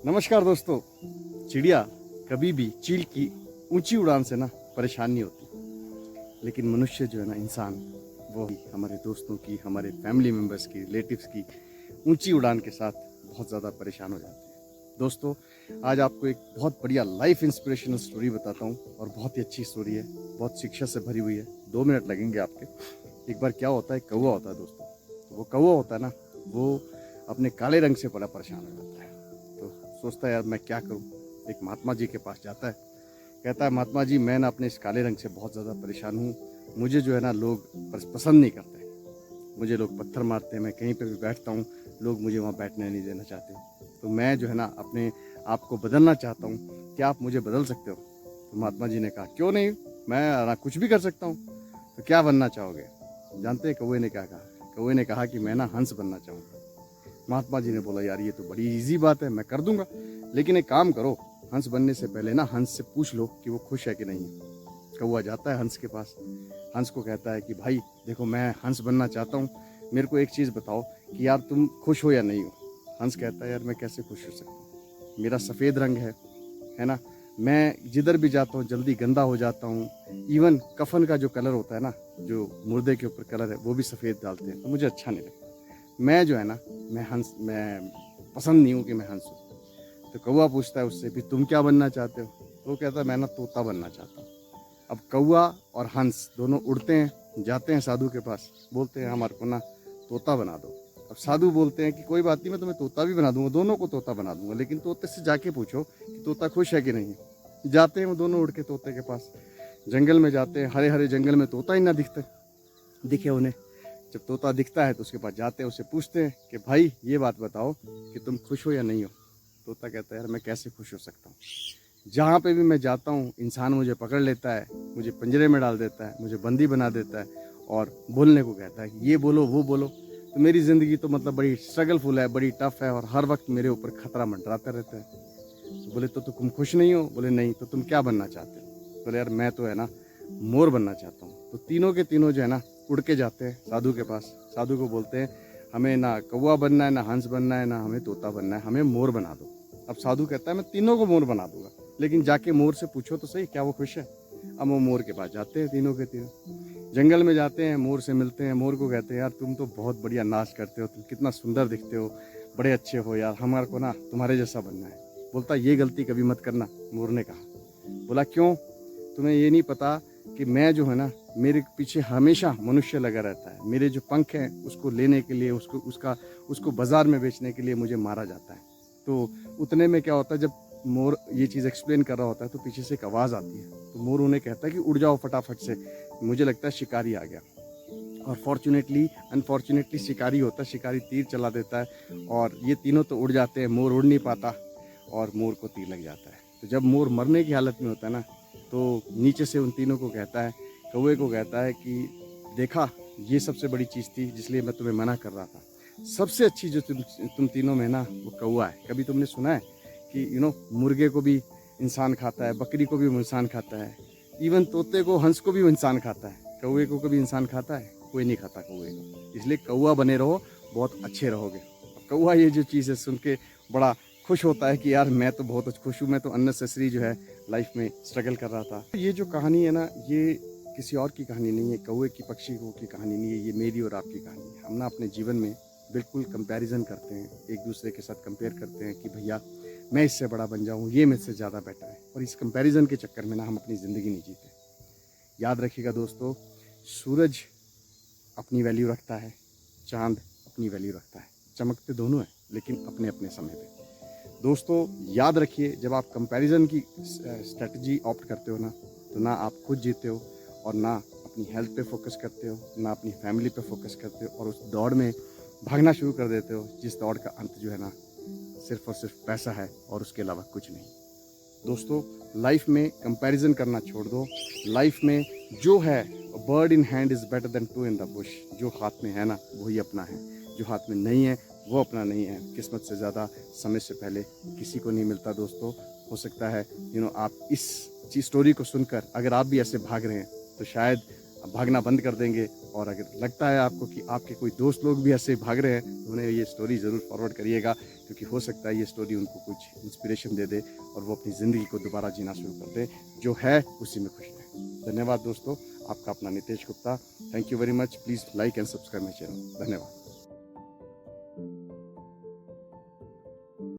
नमस्कार दोस्तों। चिड़िया कभी भी चील की ऊंची उड़ान से ना परेशान नहीं होती, लेकिन मनुष्य जो है ना, इंसान, वो हमारे दोस्तों की, हमारे फैमिली मेम्बर्स की, रिलेटिव्स की ऊंची उड़ान के साथ बहुत ज़्यादा परेशान हो जाते हैं। दोस्तों, आज आपको एक बहुत बढ़िया लाइफ इंस्पिरेशनल स्टोरी बताता हूँ और बहुत ही अच्छी स्टोरी है, बहुत शिक्षा से भरी हुई है। 2 मिनट लगेंगे आपके। एक बार क्या होता है, कौवा होता है दोस्तों। तो वो कौवा होता है ना, वो अपने काले रंग से बड़ा परेशान हो जाता है। तो सोचता है यार मैं क्या करूं। एक महात्मा जी के पास जाता है, कहता है महात्मा जी, मैं ना अपने इस काले रंग से बहुत ज़्यादा परेशान हूँ। मुझे जो है ना लोग पसंद नहीं करते, मुझे लोग पत्थर मारते हैं। मैं कहीं पे भी बैठता हूँ, लोग मुझे वहाँ बैठने नहीं देना चाहते। तो मैं जो है ना अपने आप को बदलना चाहता हूँ, क्या आप मुझे बदल सकते हो? तो महात्मा जी ने कहा क्यों नहीं, मैं ना कुछ भी कर सकता हूँ। तो क्या बनना चाहोगे? जानते हैं कौवे ने क्या कहा? कौवे ने कहा कि मैं ना हंस बनना चाहूँगा। महात्मा जी ने बोला यार ये तो बड़ी इजी बात है, मैं कर दूंगा, लेकिन एक काम करो, हंस बनने से पहले ना हंस से पूछ लो कि वो खुश है कि नहीं है। कौवा जाता है हंस के पास, हंस को कहता है कि भाई देखो, मैं हंस बनना चाहता हूँ, मेरे को एक चीज़ बताओ कि यार तुम खुश हो या नहीं हो। हंस कहता है यार मैं कैसे खुश हो सकता हूँ, मेरा सफ़ेद रंग है ना, मैं जिधर भी जाता हूँ जल्दी गंदा हो जाता हूँ। इवन कफन का जो कलर होता है ना, जो मुर्दे के ऊपर कलर है, वो भी सफ़ेद डालते हैं, तो मुझे अच्छा नहीं लगता। मैं जो है ना, मैं पसंद नहीं हूँ कि मैं हंस हूँ। तो कौवा पूछता है उससे भी तुम क्या बनना चाहते हो? तो वो कहता है मैं ना तोता बनना चाहता हूँ। अब कौवा और हंस दोनों उड़ते हैं, जाते हैं साधु के पास, बोलते हैं हमारे को ना तोता बना दो। अब साधु बोलते हैं कि कोई बात नहीं, मैं तुम्हें तोता भी बना दूंगा, दोनों को तोता बना दूंगा, लेकिन तोते से जाके पूछो कि तोता खुश है कि नहीं। जाते हैं वो दोनों उड़ के तोते के पास, जंगल में जाते हैं, हरे हरे जंगल में तोता ही ना दिखे उन्हें। जब तोता दिखता है तो उसके पास जाते हैं, उससे पूछते हैं कि भाई ये बात बताओ कि तुम खुश हो या नहीं हो। तोता कहता है यार मैं कैसे खुश हो सकता हूँ, जहाँ पे भी मैं जाता हूँ इंसान मुझे पकड़ लेता है, मुझे पिंजरे में डाल देता है, मुझे बंदी बना देता है और बोलने को कहता है कि ये बोलो वो बोलो। तो मेरी ज़िंदगी तो मतलब बड़ी स्ट्रगलफुल है, बड़ी टफ है, और हर वक्त मेरे ऊपर खतरा मंडराता रहता है। तो बोले तो तुम खुश नहीं हो? बोले नहीं। तो तुम क्या बनना चाहते हो? बोले यार मैं तो है ना मोर बनना चाहता हूँ। तो तीनों के तीनों जो है ना उड़ के जाते हैं साधु के पास। साधु को बोलते हैं हमें ना कौवा बनना है, ना हंस बनना है, ना हमें तोता बनना है, हमें मोर बना दो। अब साधु कहता है मैं तीनों को मोर बना दूंगा, लेकिन जाके मोर से पूछो तो सही क्या वो खुश है। अब वो मोर के पास जाते हैं, तीनों के तीनों जंगल में जाते हैं, मोर से मिलते हैं। मोर को कहते हैं यार तुम तो बहुत बढ़िया नाच करते हो, तुम कितना सुंदर दिखते हो, बड़े अच्छे हो यार, हमारे को ना तुम्हारे जैसा बनना है। बोलता ये गलती कभी मत करना। मोर ने कहा। बोला क्यों? तुम्हें ये नहीं पता कि मैं जो है ना, मेरे पीछे हमेशा मनुष्य लगा रहता है। मेरे जो पंख हैं उसको लेने के लिए, उसको बाजार में बेचने के लिए मुझे मारा जाता है। तो उतने में क्या होता है, जब मोर ये चीज़ एक्सप्लेन कर रहा होता है तो पीछे से एक आवाज़ आती है। तो मोर उन्हें कहता है कि उड़ जाओ फटाफट से, मुझे लगता है शिकारी आ गया। और फॉर्चुनेटली अनफॉर्चुनेटली शिकारी होता है, शिकारी तीर चला देता है और ये तीनों तो उड़ जाते हैं, मोर उड़ नहीं पाता और मोर को तीर लग जाता है। तो जब मोर मरने की हालत में होता है ना, तो नीचे से उन तीनों को कहता है, कौवे को कहता है कि देखा, ये सबसे बड़ी चीज़ थी जिसलिए मैं तुम्हें मना कर रहा था। सबसे अच्छी जो तुम तीनों में ना, वो कौवा है। कभी तुमने सुना है कि मुर्गे को भी इंसान खाता है, बकरी को भी वो इंसान खाता है, इवन तोते को, हंस को भी वो इंसान खाता है। कौवे को कभी इंसान खाता है? कोई नहीं खाता कौवे को। इसलिए कौवा बने रहो, बहुत अच्छे रहोगे। अब कौवा ये जो चीज़ है सुन के बड़ा खुश होता है कि यार मैं तो बहुत खुश हूँ, मैं तो अननेसेसरी जो है लाइफ में स्ट्रगल कर रहा था। ये जो कहानी है ना, ये किसी और की कहानी नहीं है, कौवे की, पक्षी को की कहानी नहीं है, ये मेरी और आपकी कहानी है। हम ना अपने जीवन में बिल्कुल कंपैरिजन करते हैं, एक दूसरे के साथ कंपेयर करते हैं कि भैया मैं इससे बड़ा बन जाऊँ, ये मुझसे ज़्यादा बेटर है, और इस कंपैरिजन के चक्कर में ना हम अपनी ज़िंदगी नहीं जीते। याद रखिएगा दोस्तों, सूरज अपनी वैल्यू रखता है, चांद अपनी वैल्यू रखता है, चमकते दोनों हैं लेकिन अपने अपने समय पे। दोस्तों याद रखिए, जब आप कंपैरिजन की स्ट्रेटजी ऑप्ट करते हो ना, तो ना आप खुद जीते हो और ना अपनी हेल्थ पे फोकस करते हो, ना अपनी फैमिली पे फोकस करते हो, और उस दौड़ में भागना शुरू कर देते हो जिस दौड़ का अंत जो है ना सिर्फ और सिर्फ पैसा है और उसके अलावा कुछ नहीं। दोस्तों लाइफ में कंपैरिजन करना छोड़ दो। लाइफ में जो है, bird in hand is better than two in the bush. जो हाथ में है ना वही अपना है, जो हाथ में नहीं है वो अपना नहीं है। किस्मत से ज़्यादा समय से पहले किसी को नहीं मिलता दोस्तों। हो सकता है आप इस स्टोरी को सुनकर अगर आप भी ऐसे भाग रहे हैं तो शायद भागना बंद कर देंगे। और अगर लगता है आपको कि आपके कोई दोस्त लोग भी ऐसे भाग रहे हैं तो उन्हें ये स्टोरी ज़रूर फॉरवर्ड करिएगा, क्योंकि हो सकता है ये स्टोरी उनको कुछ इंस्पिरेशन दे दे और वो अपनी ज़िंदगी को दोबारा जीना शुरू कर दे, जो है उसी में खुश रहें। धन्यवाद दोस्तों, आपका अपना Nitesh Gupta. Thank you very much. Please like and subscribe my channel. धन्यवाद।